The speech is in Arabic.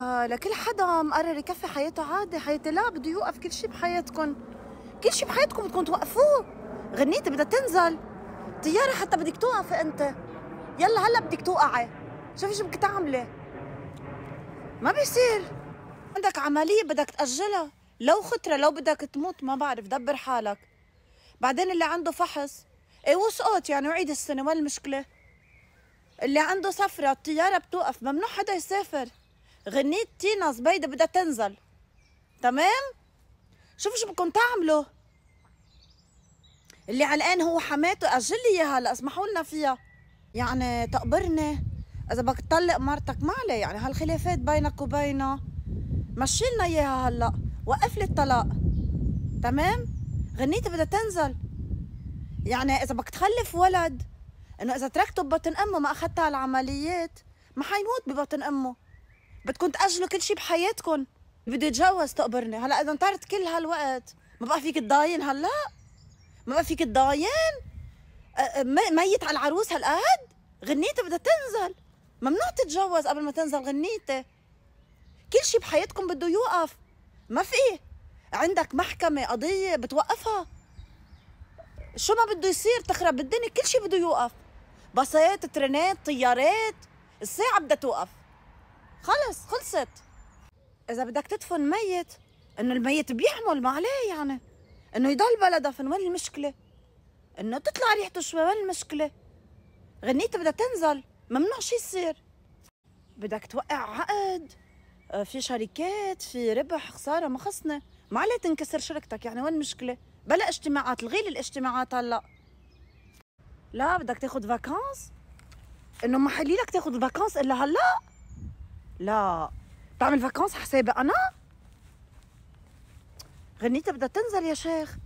لكل حدا مقرر يكفي حياته عادي. حياتي لا، بده يوقف كل شيء بحياتكم. كل شيء بحياتكم بدكم توقفوه. غنيتي بدها تنزل طيارة حتى بدك توقفي انت. يلا هلا بدك توقعي. شوفي شو بدك تعملي. ما بيصير. عندك عملية بدك تأجلها، لو خطرة لو بدك تموت ما بعرف، دبر حالك. بعدين اللي عنده فحص وسقط يعني وعيد السنة، وين المشكلة؟ اللي عنده سفرة الطيارة بتوقف، ممنوع حدا يسافر. غنية تينا زبيدة بدها تنزل. تمام؟ شوفوا شو بدكم تعملوا. اللي علقان هو حماته، أجل لي إياها هلا، اسمحوا لنا فيها. يعني تقبرني، إذا بدك تطلق مرتك ما عليه، يعني هالخلافات بينك وبينها مشي لنا إياها هلا، وقف لي الطلاق. تمام؟ غنيتي بدها تنزل. يعني إذا بدك تخلف ولد، إنه إذا تركته ببطن أمه ما أخذتها على العمليات ما حيموت ببطن أمه. بدكم تأجلوا كل شيء بحياتكم. بده يتجوز تقبرني هلا، اذا انطرت كل هالوقت ما بقى فيك تضاين هلا؟ ما بقى فيك تضاين؟ ميت على العروس هالقد؟ غنيتي بدها تنزل. ممنوع تتجوز قبل ما تنزل غنيتي. كل شيء بحياتكم بده يوقف. ما في عندك محكمة قضية بتوقفها. شو ما بده يصير تخرب الدنيا، كل شيء بده يوقف. باصات، ترينات، طيارات، الساعة بدها توقف. خلص خلصت. إذا بدك تدفن ميت، إنه الميت بيحمل ما عليه، يعني إنه يضل بلا دفن، وين المشكلة؟ إنه تطلع ريحته شوي، وين المشكلة؟ غنيتها بدها تنزل، ممنوع شي يصير. بدك توقع عقد، في شركات، في ربح خسارة ما خصني، ما عليه تنكسر شركتك، يعني وين المشكلة؟ بلا اجتماعات، الغي لي الاجتماعات هلا. لا بدك تاخد فاكانس؟ إنه ما حلي لك تاخد فاكانس إلا هلا؟ لا تعمل فاكانس حسابي أنا؟ غنيتها بدها تنزل يا شيخ.